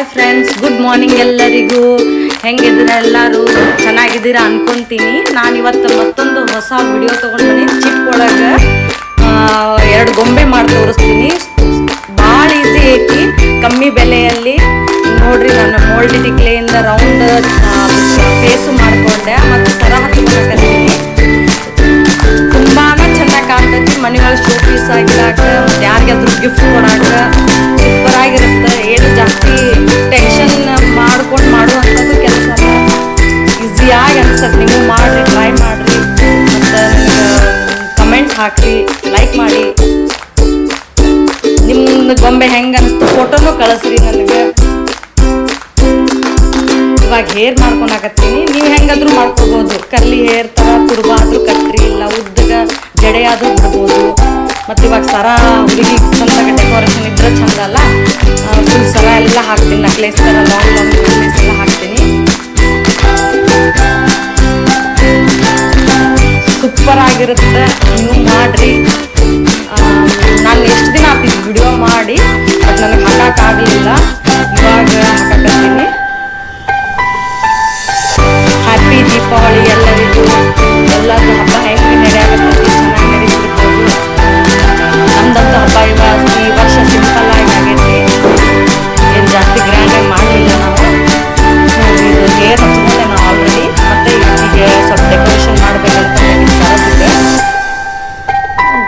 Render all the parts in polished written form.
Hi friends, good morning ಎಲ್ಲರಿಗೂ. ಹೆಂಗಿದ್ದೀರಾ? ಎಲ್ಲರೂ ಚೆನ್ನಾಗಿದ್ದೀರಾ ಅನ್ಕೊಂತೀನಿ. ನಾನು ಇವತ್ತು ಮತ್ತೊಂದು ಹೊಸ ವಿಡಿಯೋ ತೊಗೊಂಡು ಬನ್ನಿ. ಚಿಪ್ ಒಳಗೆ 2 ಗೊಂಬೆ ಮಾಡಿ ತೋರಿಸ್ತೀನಿ. ಭಾಳ ಈಸಿ ಐತಿ, ಕಮ್ಮಿ ಬೆಲೆಯಲ್ಲಿ. ನೋಡ್ರಿ, ನಾನು ಮೋಲ್ಡಿಡ್ ಕ್ಲೇಯಿಂದ ರೌಂಡ್ ಫೇಸು ಮಾಡಿಕೊಂಡೆ ಮತ್ತು ಸರ ಹಚ್ಕೊಳಕತ್ತೀನಿ. ತುಂಬಾ ಚೆನ್ನಾಗಿ ಕಾಣ್ತೈತಿ. ಮನೆಯೊಳಗೆ ಶೋ ಪೀಸ್ ಆಗಿರಾಕ ಮತ್ತು ಯಾರಿಗಾದ್ರೂ ಗಿಫ್ಟ್ ಕೊಡಾಕ ಸೂಪರ್ ಆಗಿರುತ್ತೆ. ಏನು ಜಾಸ್ತಿ ಟೆನ್ಷನ್ ಮಾಡ್ಕೊಂಡು ಮಾಡುವಂಥದ್ದು ಕೆಲಸ ಈಸಿಯಾಗಿ ಅನ್ಸತ್ತೆ. ನೀವು ಮಾಡಿರಿ, ಟ್ರೈ ಮಾಡಿರಿ, ಮತ್ತು ಕಮೆಂಟ್ ಹಾಕಿರಿ, ಲೈಕ್ ಮಾಡಿ. ನಿಮ್ಮದು ಗೊಂಬೆ ಹೆಂಗೆ ಅನಿಸ್ತು ಫೋಟೋನೂ ಕಳಿಸ್ರಿ ನನಗೆ. ಇವಾಗ ಹೇರ್ ಮಾಡ್ಕೊಳಕತ್ತೀನಿ. ನೀವು ಹೆಂಗಾದ್ರೂ ಮಾಡ್ಕೋಬೋದು. ಕರ್ಲಿ ಹೇರ್ ಥರ ತುರ್ಬ ಆದರೂ ಕಟ್ರಿ, ಇಲ್ಲ ಉದ್ದಗ ಜಡೆ ಆದರೂ ಬಿಡ್ಬೋದು. ಮತ್ತು ಇವಾಗ ಸರ ಹುಡುಗಿ ಚಂದಾಗ ಡೆಕೋರೇಷನ್ ಇದ್ರೆ ಚಂದ ಅಲ್ಲ. ಫುಲ್ ಸರ ಎಲ್ಲ ಹಾಕ್ತೀನಿ, ನಕ್ಲೇಸ್ ಥರ ಲಾಂಗ್ ನಕ್ಲೇಸ್ ಎಲ್ಲ ಹಾಕ್ತೀನಿ. ಸೂಪರ್ ಆಗಿರುತ್ತೆ. ನೀವು ಮಾಡಿರಿ. ನಾನು ಎಷ್ಟು ದಿನ ಆಗ್ತಿದ್ದೆ ವಿಡಿಯೋ ಮಾಡಿ, ಬಟ್ ನನಗೆ ಹಾಕೋಕ್ಕಾಗಲಿಲ್ಲ. ಇವಾಗ ಹಾಕಕತ್ತೀನಿ. ಹ್ಯಾಪಿ ದೀಪಾವಳಿ ಎಲ್ಲರಿಗೂ. ಎಲ್ಲರೂ ಹಬ್ಬ ಹೆಂಗೆ ನಡೆಯಾಗತ್ತೆ, ಚೆನ್ನಾಗಿ ನಡೀತಿರ್ಬೋದು. ನಮ್ದಂತೂ ಹಬ್ಬ ಈ ವರ್ಷ ಸಿಂಪಲ್ ಆಗಿ ಆಗೈತಿ. ಏನು ಜಾಸ್ತಿ ಗ್ರ್ಯಾಂಡಾಗಿ ಮಾಡಲಿಲ್ಲ ನಾವು. ಇದು ಹೇರ್ ಹಚ್ಕೊಂಡೆ ನಾವು ಆಲ್ರೆಡಿ. ಮತ್ತು ಈಗ ಸ್ವಲ್ಪ ಡೆಕೋರೇಷನ್ ಮಾಡಬೇಕಂತ ಸರದಿದೆ,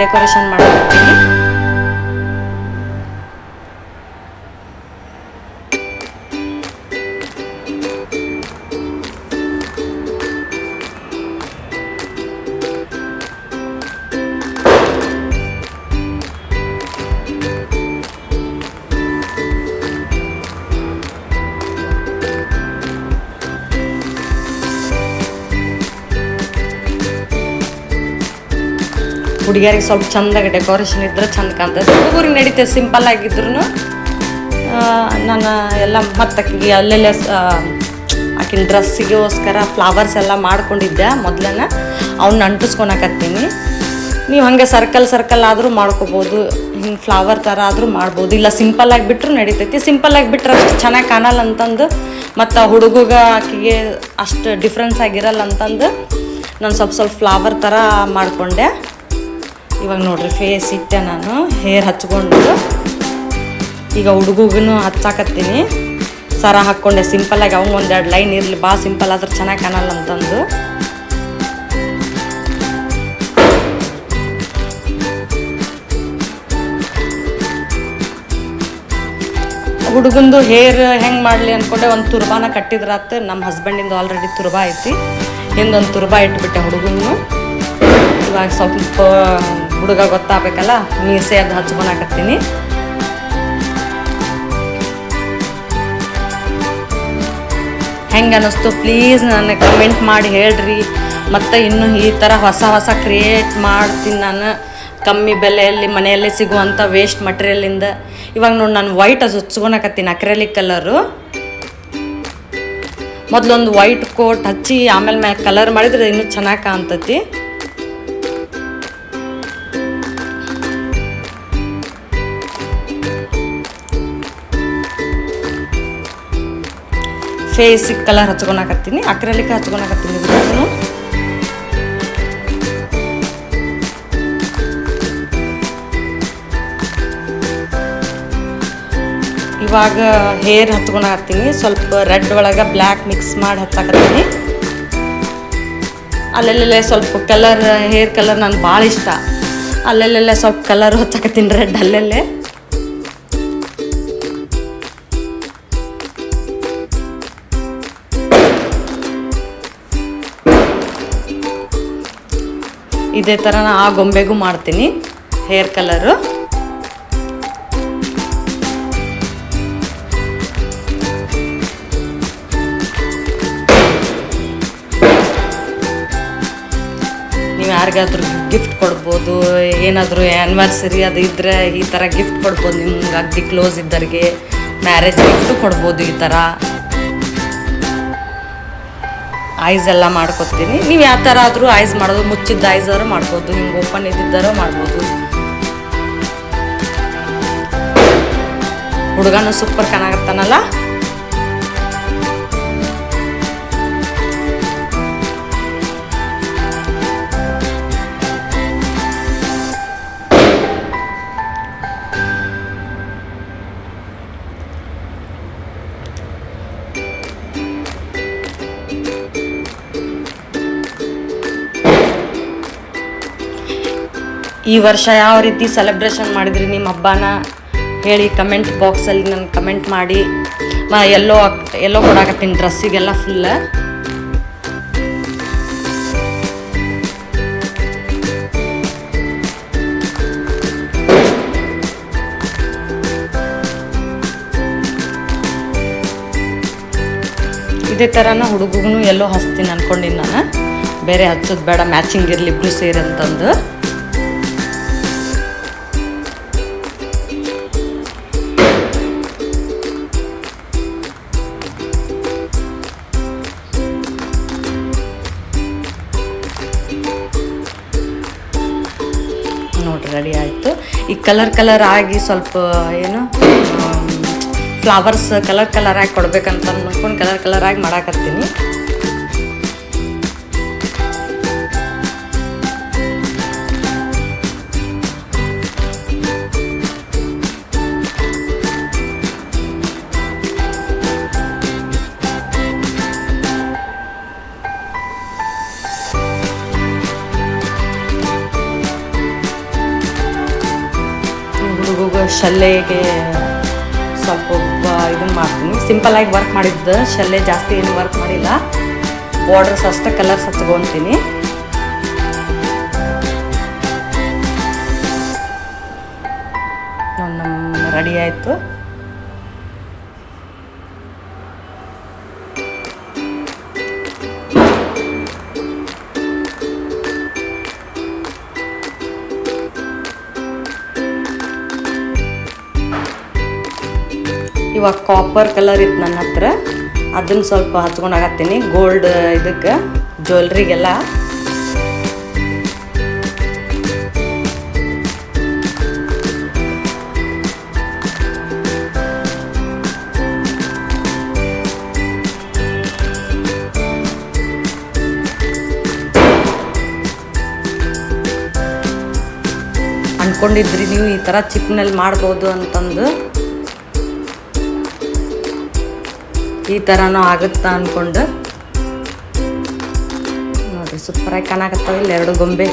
ಡೆಕೋರೇಷನ್ ಮಾಡಕತ್ತೀನಿ. ಹುಡುಗಿಯರಿಗೆ ಸ್ವಲ್ಪ ಚಂದಾಗಿ ಡೆಕೋರೇಷನ್ ಇದ್ರೆ ಚಂದ ಕಾಣ್ತದೆ. ಹುಡುಗರಿಗೆ ನಡೀತದೆ ಸಿಂಪಲ್ ಆಗಿದ್ರು. ನಾನು ಎಲ್ಲ ಮತ್ತಾಕಿಗೆ ಅಲ್ಲೆಲ್ಲ ಆಕಿನ ಡ್ರೆಸ್ಸಿಗೋಸ್ಕರ ಫ್ಲವರ್ಸ್ ಎಲ್ಲ ಮಾಡ್ಕೊಂಡಿದ್ದೆ ಮೊದಲೇ. ಅವನ್ನ ಅಂಟಿಸ್ಕೊಳಕತ್ತೀನಿ. ನೀವು ಹಾಗೆ ಸರ್ಕಲ್ ಆದರೂ ಮಾಡ್ಕೋಬೋದು, ಹಿಂಗೆ ಫ್ಲವರ್ ಥರ ಆದರೂ ಮಾಡ್ಬೋದು. ಇಲ್ಲ ಸಿಂಪಲ್ ಆಗಿಬಿಟ್ರು ನಡೀತೈತಿ. ಸಿಂಪಲ್ ಆಗಿಬಿಟ್ರೆ ಅಷ್ಟು ಚೆನ್ನಾಗಿ ಕಾಣಲ್ಲ ಅಂತಂದು, ಮತ್ತು ಹುಡುಗಗೆ ಆಕಿಗೆ ಅಷ್ಟು ಡಿಫ್ರೆನ್ಸ್ ಆಗಿರಲ್ಲ ಅಂತಂದು ನಾನು ಸ್ವಲ್ಪ ಫ್ಲವರ್ ಥರ ಮಾಡಿಕೊಂಡೆ. ಇವಾಗ ನೋಡ್ರಿ, ಫೇಸ್ ಇಟ್ಟೆ ನಾನು, ಹೇರ್ ಹಚ್ಕೊಂಡು. ಈಗ ಹುಡುಗಗೂ ಹಚ್ಚಾಕತ್ತೀನಿ. ಸರ ಹಾಕ್ಕೊಂಡೆ ಸಿಂಪಲ್ಲಾಗಿ. ಅವಂಗೆ 1-2 ಲೈನ್ ಇರಲಿ, ಭಾಳ ಸಿಂಪಲ್ ಆದ್ರೆ ಚೆನ್ನಾಗಿ ಕಾಣಲ್ಲ ಅಂತಂದು. ಹುಡುಗಂದು ಹೇರ್ ಹೆಂಗೆ ಮಾಡಲಿ ಅಂದ್ಕೊಂಡೆ. ಒಂದು ತುರ್ಬಾನ ಕಟ್ಟಿದ್ರಾತು. ನಮ್ಮ ಹಸ್ಬೆಂಡಿಂದು ಆಲ್ರೆಡಿ ತುರ್ಬಾ ಐತಿ. ಹಿಂದೊಂದು ತುರ್ಬಾ ಇಟ್ಬಿಟ್ಟೆ ಹುಡುಗನ್ನು. ಇವಾಗ ಸ್ವಲ್ಪ ಹುಡುಗ ಗೊತ್ತಾಗಬೇಕಲ್ಲ, ಮೀಸೆ ಅದು ಹಚ್ಕೊಳಕತ್ತೀನಿ. ಹೆಂಗೆ ಅನ್ನಿಸ್ತು ಪ್ಲೀಸ್ ನನಗೆ ಕಮೆಂಟ್ ಮಾಡಿ ಹೇಳ್ರಿ. ಮತ್ತು ಇನ್ನೂ ಈ ಥರ ಹೊಸ ಕ್ರಿಯೇಟ್ ಮಾಡ್ತೀನಿ ನಾನು, ಕಮ್ಮಿ ಬೆಲೆಯಲ್ಲಿ ಮನೆಯಲ್ಲೇ ಸಿಗುವಂಥ ವೇಸ್ಟ್ ಮಟೀರಿಯಲಿಂದ. ಇವಾಗ ನೋಡಿ, ನಾನು ವೈಟ್ ಅದು ಹಚ್ಕೊಳಕತ್ತೀನಿ, ಅಕ್ರೆಲಿಕ್ ಕಲರು. ಮೊದಲೊಂದು ವೈಟ್ ಕೋಟ್ ಹಚ್ಚಿ ಆಮೇಲೆ ಕಲರ್ ಮಾಡಿದರೆ ಇನ್ನೂ ಚೆನ್ನಾಗಿ ಕಾಣ್ತೈತಿ. ಫೇಸಿಗೆ ಕಲರ್ ಹಚ್ಕೊಳಕತ್ತೀನಿ, ಅಕ್ರೆಲಿಕ್ ಹಚ್ಕೊಳಕತ್ತೀನಿ. ನಾನು ಇವಾಗ ಹೇರ್ ಹಚ್ಕೊಳಕತ್ತೀನಿ. ಸ್ವಲ್ಪ ರೆಡ್ ಒಳಗೆ ಬ್ಲ್ಯಾಕ್ ಮಿಕ್ಸ್ ಮಾಡಿ ಹಚ್ಚಾಕತ್ತೀನಿ. ಅಲ್ಲೆಲ್ಲೆಲ್ಲ ಸ್ವಲ್ಪ ಕಲರ್, ಹೇರ್ ಕಲರ್ ನನಗೆ ಭಾಳ ಇಷ್ಟ. ಅಲ್ಲೆಲ್ಲೆಲ್ಲ ಸ್ವಲ್ಪ ಕಲರ್ ಹಚ್ಚಾಕತ್ತೀನಿ, ರೆಡ್ ಅಲ್ಲೆಲ್ಲೇ. ಇದೇ ಥರ ಆ ಗೊಂಬೆಗೂ ಮಾಡ್ತೀನಿ ಹೇರ್ ಕಲರು. ನೀವು ಯಾರಿಗಾದ್ರೂ ಗಿಫ್ಟ್ ಕೊಡ್ಬೋದು. ಏನಾದರೂ ಆ್ಯನಿವರ್ಸರಿ ಅದು ಇದ್ದರೆ ಈ ಥರ ಗಿಫ್ಟ್ ಕೊಡ್ಬೋದು. ನಿಮ್ಗೆ ಅಗ್ದಿ ಕ್ಲೋಸ್ ಇದ್ದವ್ರಿಗೆ ಮ್ಯಾರೇಜ್ ಗಿಫ್ಟು ಕೊಡ್ಬೋದು. ಈ ಥರ ಐಸ್ ಎಲ್ಲ ಮಾಡ್ಕೊತೀನಿ. ನೀವು ಯಾವ ಥರ ಆದರೂ ಐಸ್ ಮಾಡೋದು, ಮುಚ್ಚಿದ್ದ ಐಸಾರು ಮಾಡ್ಬೋದು, ಹಿಂಗೆ ಓಪನ್ ಇದ್ದಿದ್ದಾರೋ ಮಾಡ್ಬೋದು. ಹುಡುಗನೂ ಸೂಪರ್ ಕಾಣಾಗತ್ತಾನಲ್ಲ. ಈ ವರ್ಷ ಯಾವ ರೀತಿ ಸೆಲೆಬ್ರೇಷನ್ ಮಾಡಿದ್ರಿ ನಿಮ್ಮ ಹಬ್ಬನ ಹೇಳಿ ಕಮೆಂಟ್ ಬಾಕ್ಸಲ್ಲಿ ನನಗೆ ಕಮೆಂಟ್ ಮಾಡಿ. ಎಲ್ಲೋ ಕೊಡಾಕತ್ತೀನಿ ಡ್ರೆಸ್ಸಿಗೆಲ್ಲ ಫುಲ್ಲ. ಇದೇ ಥರನ ಹುಡುಗಗೂ ಎಲ್ಲೋ ಹಚ್ತೀನಿ ಅಂದ್ಕೊಂಡಿನಿ ನಾನು. ಬೇರೆ ಹಚ್ಚೋದು ಬೇಡ, ಮ್ಯಾಚಿಂಗ್ ಇರಲಿ ಇಬ್ಬರು ಸೇರಿ ಅಂತಂದು. ನೋಡ್ರಿ ರೆಡಿ ಆಯಿತು. ಈ ಕಲರ್ ಆಗಿ ಸ್ವಲ್ಪ ಏನು ಫ್ಲವರ್ಸ್ ಕಲರ್ ಆಗಿ ಕೊಡ್ಬೇಕಂತ ಅಂದ್ಕೊಂಡು ಕಲರ್ ಆಗಿ ಮಾಡಾಕತ್ತೀನಿ. ಹುಡುಗ ಶಲ್ಲೆಗೆ ಸ್ವಲ್ಪ ಇದನ್ನು ಮಾಡ್ತೀನಿ. ಸಿಂಪಲ್ಲಾಗಿ ವರ್ಕ್ ಮಾಡಿದ್ದು ಶಲ್ಲೆ, ಜಾಸ್ತಿ ಏನು ವರ್ಕ್ ಮಾಡಿಲ್ಲ. ಬಾರ್ಡರ್ಸ್ ಅಷ್ಟೇ ಕಲರ್ಸ್ ಹಚ್ಕೊತೀನಿ. ನಮ್ಮ ರೆಡಿ ಆಯಿತು. ಇವಾಗ ಕಾಪರ್ ಕಲರ್ ಇತ್ತು ನನ್ನ ಹತ್ರ, ಅದನ್ನು ಸ್ವಲ್ಪ ಹಚ್ಕೊಂಡಾಗತ್ತೀನಿ ಗೋಲ್ಡ್ ಇದಕ್ಕೆ ಜ್ಯುವೆಲ್ರಿಗೆಲ್ಲ. ಅಂದ್ಕೊಂಡಿದ್ರಿ ನೀವು ಈ ಥರ ಚಿಪ್ನಲ್ಲಿ ಮಾಡ್ಬೋದು ಅಂತಂದು. ಈ ಥರನೂ ಆಗುತ್ತಾ ಅಂದ್ಕೊಂಡು ನೋಡಿರಿ ಸೂಪರಾಗಿ ಕಾಣಕತ್ತಾವ ಇಲ್ಲ ಎರಡು ಗೊಂಬೆ.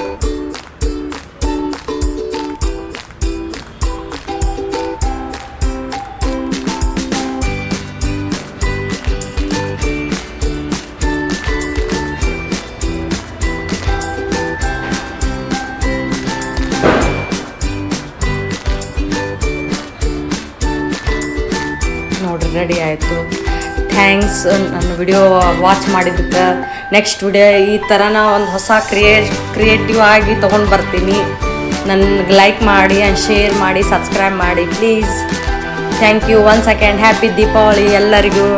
ನೋಡಿರಿ ರೆಡಿ ಆಯಿತು. ಥ್ಯಾಂಕ್ಸ್ ನನ್ನ ವಿಡಿಯೋ ವಾಚ್ ಮಾಡಿದ್ದಕ್ಕೆ. ನೆಕ್ಸ್ಟ್ ವಿಡಿಯೋ ಈ ಥರನ ಒಂದು ಹೊಸ ಕ್ರಿಯೇಟಿವ್ ಆಗಿ ತೊಗೊಂಡು ಬರ್ತೀನಿ. ನನಗೆ ಲೈಕ್ ಮಾಡಿ ಆ್ಯಂಡ್ ಶೇರ್ ಮಾಡಿ, ಸಬ್ಸ್ಕ್ರೈಬ್ ಮಾಡಿ please. Thank you one second. Happy Deepavali ಎಲ್ಲರಿಗೂ.